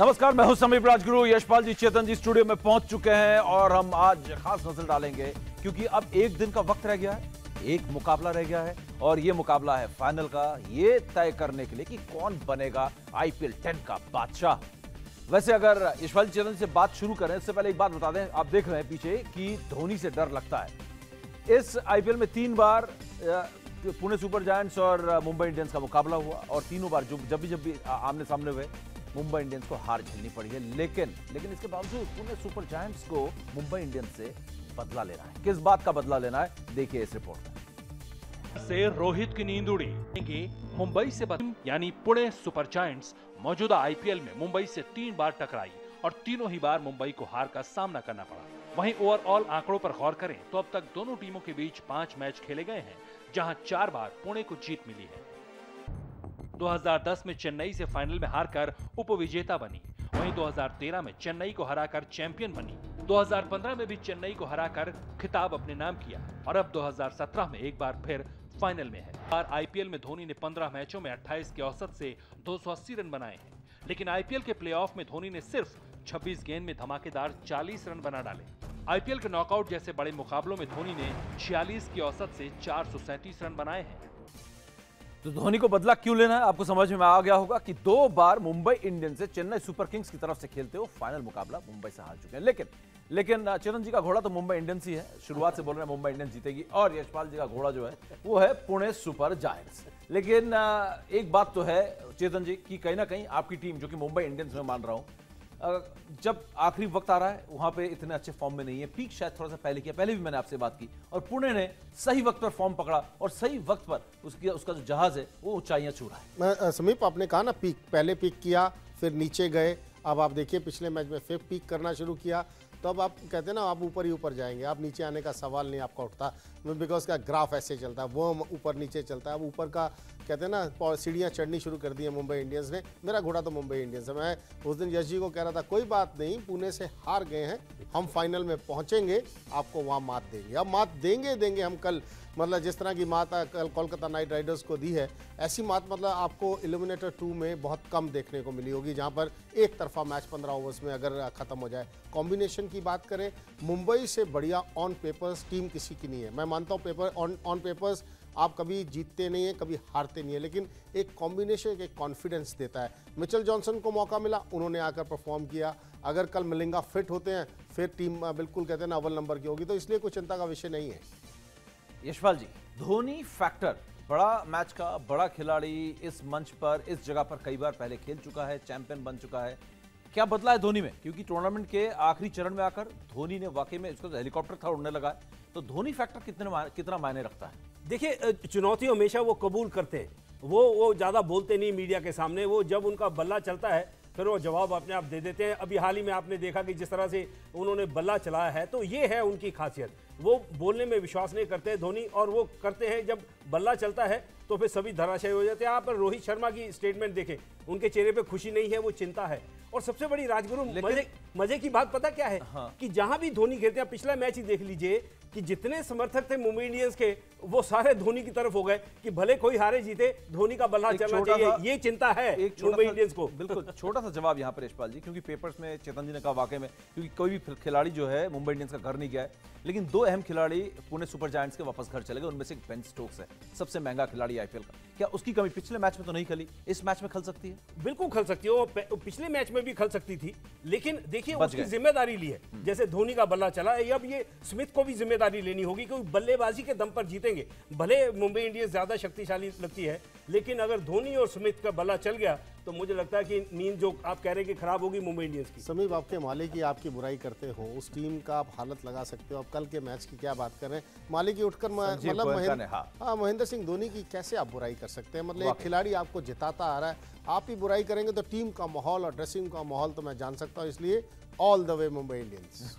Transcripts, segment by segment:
नमस्कार, मैं हूं समीप राजगुरु। यशपाल जी, चेतन जी स्टूडियो में पहुंच चुके हैं और हम आज खास नजर डालेंगे क्योंकि अब एक दिन का वक्त रह गया है, एक मुकाबला रह गया है और ये मुकाबला है फाइनल का, ये तय करने के लिए कि कौन बनेगा आईपीएल 10 का बादशाह। वैसे अगर यशपाल जी, चेतन से बात शुरू करें इससे पहले एक बात बता दें, आप देख रहे हैं पीछे कि धोनी से डर लगता है। इस आईपीएल में 3 बार पुणे सुपर जायंट्स और मुंबई इंडियंस का मुकाबला हुआ और तीनों बार जब भी आमने सामने हुए मुंबई इंडियंस को हार झेलनी पड़ी है। लेकिन इसके बावजूद पुणे सुपर जायंट्स को मुंबई इंडियंस से बदला लेना है। किस बात का बदला लेना है, देखिए इस रिपोर्ट में। से रोहित की नींद उड़ी। मुंबई से यानी पुणे सुपर जायंट्स मौजूदा आईपीएल में मुंबई से 3 बार टकराई और तीनों ही बार मुंबई को हार का सामना करना पड़ा। वहीं ओवरऑल आंकड़ों पर गौर करें तो अब तक दोनों टीमों के बीच 5 मैच खेले गए हैं, जहां 4 बार पुणे को जीत मिली है। 2010 में चेन्नई से फाइनल में हारकर उपविजेता बनी। वहीं 2013 में चेन्नई को हराकर चैंपियन बनी। 2015 में भी चेन्नई को हराकर खिताब अपने नाम किया और अब 2017 में एक बार फिर फाइनल में है। आईपीएल में धोनी ने 15 मैचों में 28 के औसत से 280 रन बनाए हैं, लेकिन आईपीएल के प्लेऑफ में धोनी ने सिर्फ 26 गेंद में धमाकेदार 40 रन बना डाले। आईपीएल के नॉकआउट जैसे बड़े मुकाबलों में धोनी ने 46 की औसत से 437 रन बनाए हैं। तो धोनी को बदला क्यों लेना है, आपको समझ में आ गया होगा कि 2 बार मुंबई इंडियंस से चेन्नई सुपर किंग्स की तरफ से खेलते हो फाइनल मुकाबला मुंबई से हार चुके हैं। लेकिन चेतन जी का घोड़ा तो मुंबई इंडियंस ही है। शुरुआत से बोल रहे हैं मुंबई इंडियंस जीतेगी और यशपाल जी का घोड़ा जो है वो है पुणे सुपर जायंट्स। लेकिन एक बात तो है चेतन जी कि कहीं ना कहीं आपकी टीम, जो कि मुंबई इंडियंस में मान रहा हूं, जब आखिरी वक्त आ रहा है वहां पे इतने अच्छे फॉर्म में नहीं है। पीक शायद थोड़ा सा पहले किया, पहले भी मैंने आपसे बात की और पुणे ने सही वक्त पर फॉर्म पकड़ा और सही वक्त पर उसका जो जहाज है वो ऊंचाइयां छू रहा है। समीप, आपने कहा ना पीक, पहले पीक किया फिर नीचे गए, अब आप देखिए पिछले मैच में फिर पीक करना शुरू किया, तो अब आप कहते हैं ना आप ऊपर ही ऊपर जाएंगे, आप नीचे आने का सवाल नहीं आपका उठता, बिकॉज का ग्राफ ऐसे चलता है, वो ऊपर नीचे चलता है। अब ऊपर का कहते हैं ना सीढ़ियाँ चढ़नी शुरू कर दी है मुंबई इंडियंस ने। मेरा घोड़ा तो मुंबई इंडियंस है। मैं उस दिन यश जी को कह रहा था कोई बात नहीं, पुणे से हार गए हैं, हम फाइनल में पहुंचेंगे, आपको वहाँ मात देंगे। अब मात देंगे हम कल, मतलब जिस तरह की मात कल कोलकाता नाइट राइडर्स को दी है, ऐसी मात मतलब आपको एलिमिनेटर 2 में बहुत कम देखने को मिली होगी, जहां पर एक तरफा मैच 15 ओवर्स में अगर खत्म हो जाए। कॉम्बिनेशन की बात करें, मुंबई से बढ़िया ऑन पेपर्स टीम किसी की नहीं है। मैं मानता हूं पेपर ऑन पेपर्स आप कभी जीतते नहीं है, कभी हारते नहीं है, लेकिन एक कॉम्बिनेशन एक कॉन्फिडेंस देता है। मिचेल जॉनसन को मौका मिला, उन्होंने आकर परफॉर्म किया। अगर कल मिलिंगा फिट होते हैं फिर टीम बिल्कुल कहते हैं ना अव्वल नंबर की होगी, तो इसलिए कोई चिंता का विषय नहीं है। यशपाल जी, धोनी फैक्टर, बड़ा मैच का बड़ा खिलाड़ी, इस मंच पर इस जगह पर कई बार पहले खेल चुका है, चैंपियन बन चुका है, क्या बदला है धोनी में? क्योंकि टूर्नामेंट के आखिरी चरण में आकर धोनी ने वाकई में, इसको हेलीकॉप्टर था उड़ने लगा, तो धोनी फैक्टर कितना मायने रखता है? देखिए, चुनौती हमेशा वो कबूल करते हैं, वो ज़्यादा बोलते नहीं मीडिया के सामने, वो जब उनका बल्ला चलता है फिर वो जवाब अपने आप दे देते हैं। अभी हाल ही में आपने देखा कि जिस तरह से उन्होंने बल्ला चलाया है, तो ये है उनकी खासियत। वो बोलने में विश्वास नहीं करते धोनी, और वो करते हैं जब बल्ला चलता है तो फिर सभी धराशायी हो जाते हैं। यहाँ पर रोहित शर्मा की स्टेटमेंट देखें, उनके चेहरे पे खुशी नहीं है, वो चिंता है। और सबसे बड़ी राजगुरु मजे की बात पता क्या है? हाँ। कि जहां भी धोनी खेलते हैं, पिछला मैच ही देख लीजिए कि जितने समर्थक थे मुंबई इंडियंस के, वो सारे धोनी की तरफ हो गए कि भले कोई हारे जीते, धोनी का बल्ला चलना चाहिए, ये चिंता है मुंबई इंडियंस को। बिल्कुल छोटा सा जवाब यहाँ पर यशपाल जी, क्योंकि पेपर्स में चेतन जी ने कहा वाकई में, क्योंकि कोई भी खिलाड़ी जो है मुंबई इंडियंस का घर नहीं गया है, लेकिन 2 अहम खिलाड़ी पुणे सुपर जायंट्स के वापस घर चले गए। उनमें से एक बेन स्टोक्स है, सबसे महंगा खिलाड़ी आईपीएल का। क्या उसकी कमी पिछले मैच में तो नहीं खली, इस मैच में खल सकती है? बिल्कुल खल सकती है, वो पिछले मैच में भी खल सकती थी, लेकिन देखिए उसकी जिम्मेदारी ली है। जैसे धोनी का बल्ला चला है, अब ये स्मिथ को भी जिम्मेदारी लेनी होगी, क्योंकि बल्लेबाजी के दम पर जीतेंगे। भले मुंबई इंडियंस ज्यादा शक्तिशाली लगती है, लेकिन अगर धोनी और स्मिथ का बल्ला चल गया तो मुझे लगता है कि नींद जो आप कह रहे हैं कि खराब होगी मुंबई इंडियंस की। समीप, आपके मालिक की आपकी बुराई करते हो, उस टीम का आप हालत लगा सकते हो। अब कल के मैच की क्या बात कर रहे हैं, मालिक की उठकर मतलब महेंद्र सिंह धोनी की कैसे आप बुराई कर सकते हैं? मतलब एक खिलाड़ी आपको जिताता आ रहा है, आप ही बुराई करेंगे तो टीम का माहौल और ड्रेसिंग का माहौल तो मैं जान सकता हूँ। इसलिए all the way Mumbai Indians.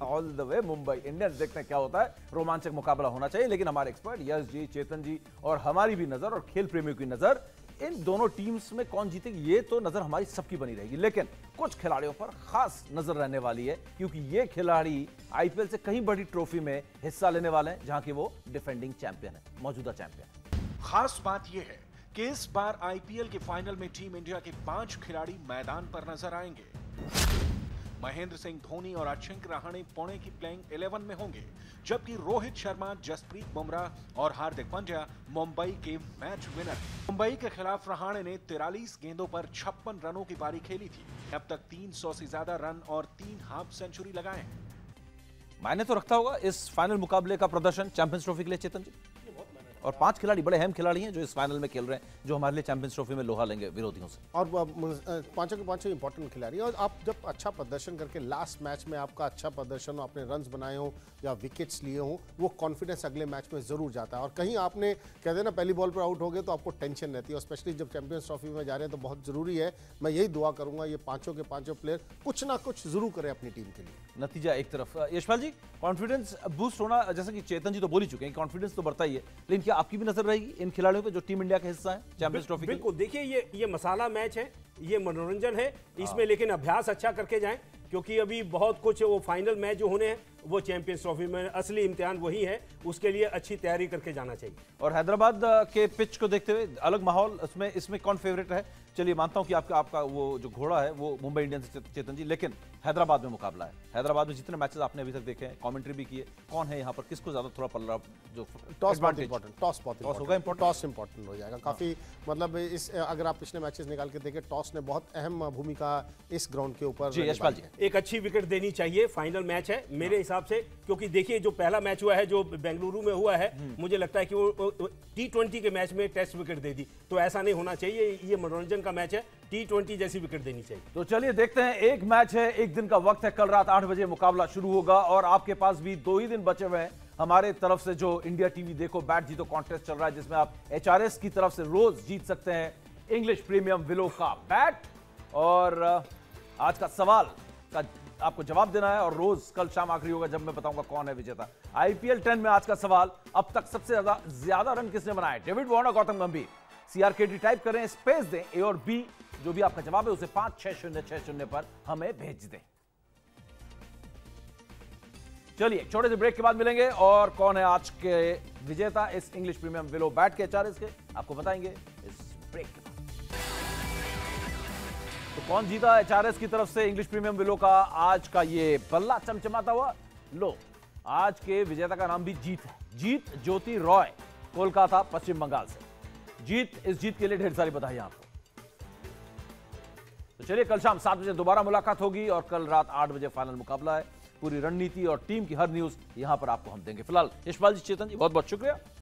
All the way Mumbai Indians. देखते हैं क्या होता है, रोमांचक मुकाबला होना चाहिए, लेकिन हमारे एक्सपर्ट यश जी, चेतन जी और हमारी भी नजर और खेल प्रेमियों की नजर, इन दोनों टीम्स में कौन जीतेगी ये तो नजर हमारी सबकी बनी रहेगी, लेकिन कुछ खिलाड़ियों पर खास नजर रहने वाली है, क्योंकि ये खिलाड़ी आईपीएल से कहीं बड़ी ट्रॉफी में हिस्सा लेने वाले हैं, जहां की वो डिफेंडिंग चैंपियन है, मौजूदा चैंपियन। खास बात यह है कि इस बार आईपीएल के फाइनल में टीम इंडिया के 5 खिलाड़ी मैदान पर नजर आएंगे। महेंद्र सिंह धोनी और अजिंक्य रहाणे पुणे की प्लेइंग 11 में होंगे, जबकि रोहित शर्मा, जसप्रीत बुमराह और हार्दिक पांड्या मुंबई के मैच विनर। मुंबई के खिलाफ रहाणे ने 43 गेंदों पर 56 रनों की पारी खेली थी। अब तक 300 से ज्यादा रन और 3 हाफ सेंचुरी लगाए हैं। मायने तो रखता होगा इस फाइनल मुकाबले का प्रदर्शन चैंपियंस ट्रॉफी के लिए चेतन जी, और 5 खिलाड़ी बड़े अहम खिलाड़ी हैं जो इस फाइनल में खेल रहे हैं, जो हमारे लिए चैंपियंस ट्रॉफी में लोहा लेंगे विरोधियों से। और पांचों के पांचों इंपॉर्टेंट खिलाड़ी, और आप जब अच्छा प्रदर्शन करके लास्ट मैच में आपका अच्छा प्रदर्शन हो, आपने रन्स बनाए हो या विकेट्स लिए हो, वो कॉन्फिडेंस अगले मैच में जरूर जाता है। और कहीं आपने कहते हैं ना पहली बॉल पर आउट हो गए तो आपको टेंशन रहती है, और स्पेशली जब चैंपियंस ट्रॉफी में जा रहे हैं तो बहुत जरूरी है। मैं यही दुआ करूंगा ये पांचों के पांचों प्लेयर कुछ ना कुछ जरूर करें अपनी टीम के लिए। नतीजा एक तरफ। यशपाल जी, कॉन्फिडेंस बूस्ट होना, जैसा कि चेतन जी तो बोल ही चुके हैं, कॉन्फिडेंस तो बढ़ता ही है, लेकिन क्या आपकी भी नजर रहेगी इन खिलाड़ियों पे जो टीम इंडिया का हिस्सा है चैंपियंस ट्रॉफी? बिल्कुल, देखिए ये मसाला मैच है, ये मनोरंजन है इसमें, लेकिन अभ्यास अच्छा करके जाएं, क्योंकि अभी बहुत कुछ वो फाइनल मैच जो होने हैं वो चैंपियंस ट्रॉफी में असली इम्तिहान वही है, उसके लिए अच्छी तैयारी करके जाना चाहिए। और हैदराबाद के पिच को देखते हुए अलग माहौल, इसमें कौन फेवरेट है? चलिए मानता हूं कि आपका वो जो घोड़ा है वो मुंबई इंडियंस से चेतन जी, लेकिन हैदराबाद में मुकाबला है। हैदराबाद में जितने मैचेस आपने अभी तक देखे हैं, कमेंट्री भी की है, कौन है यहाँ पर, किसको ज्यादा थोड़ा पल्ला जो टॉस बहुत advantage? इंपॉर्टेंट, टॉस बहुत टॉस होगा इंपॉर्टेंट, टॉस इंपॉर्टेंट हो जाएगा काफी। मतलब इस अगर आप पिछले मैचेस निकाल के देखें, टॉस ने बहुत अहम भूमिका इस ग्राउंड के ऊपर जी, यशपाल जी। एक अच्छी विकेट देनी चाहिए, फाइनल मैच है मेरे हिसाब से, क्योंकि देखिए जो पहला मैच हुआ है जो बेंगलुरु में हुआ है, मुझे लगता है कि वो T20 के मैच में टेस्ट विकेट दे दी, तो ऐसा नहीं होना चाहिए। ये मनोरंजन का मैच है, T20 जैसी विकेट देनी चाहिए। तो चलिए देखते हैं, एक मैच है, एक दिन का वक्त है, कल रात 8 बजे मुकाबला शुरू होगा और आपके पास भी 2 ही दिन बचे हुए हैं। हमारे तरफ से जो इंडिया टीवी देखो बैट जीतो कॉन्टेस्ट चल रहा है, जिसमें आप HRS की तरफ से रोज जीत सकते हैं इंग्लिश प्रीमियम विलो का बैट, और आज का सवाल का आपको जवाब देना है, और रोज कल शाम आखिरी होगा जब मैं बताऊंगा कौन है विजेता। IPL 10 में आज का सवाल, अब तक सबसे ज्यादा रन किसने बनाए? डेविड वार्नर, गौतम गंभीर? CRKT टाइप करें, स्पेस दें, A और B, जो भी आपका जवाब है उसे 566060 पर हमें भेज दें। चलिए छोटे से ब्रेक के बाद मिलेंगे और कौन है आज के विजेता इस इंग्लिश प्रीमियम विलो बैट के HRS के, आपको बताएंगे इस ब्रेक के बाद। तो कौन जीता HRS की तरफ से इंग्लिश प्रीमियम विलो का आज का ये बल्ला चमचमाता हुआ? लो, आज के विजेता का नाम भी जीत है, जीत ज्योति रॉय, कोलकाता पश्चिम बंगाल से। जीत, इस जीत के लिए ढेर सारी बधाई आपको। तो चलिए कल शाम 7 बजे दोबारा मुलाकात होगी और कल रात 8 बजे फाइनल मुकाबला है। पूरी रणनीति और टीम की हर न्यूज यहां पर आपको हम देंगे। फिलहाल यशपाल जी, चेतन जी, बहुत बहुत शुक्रिया।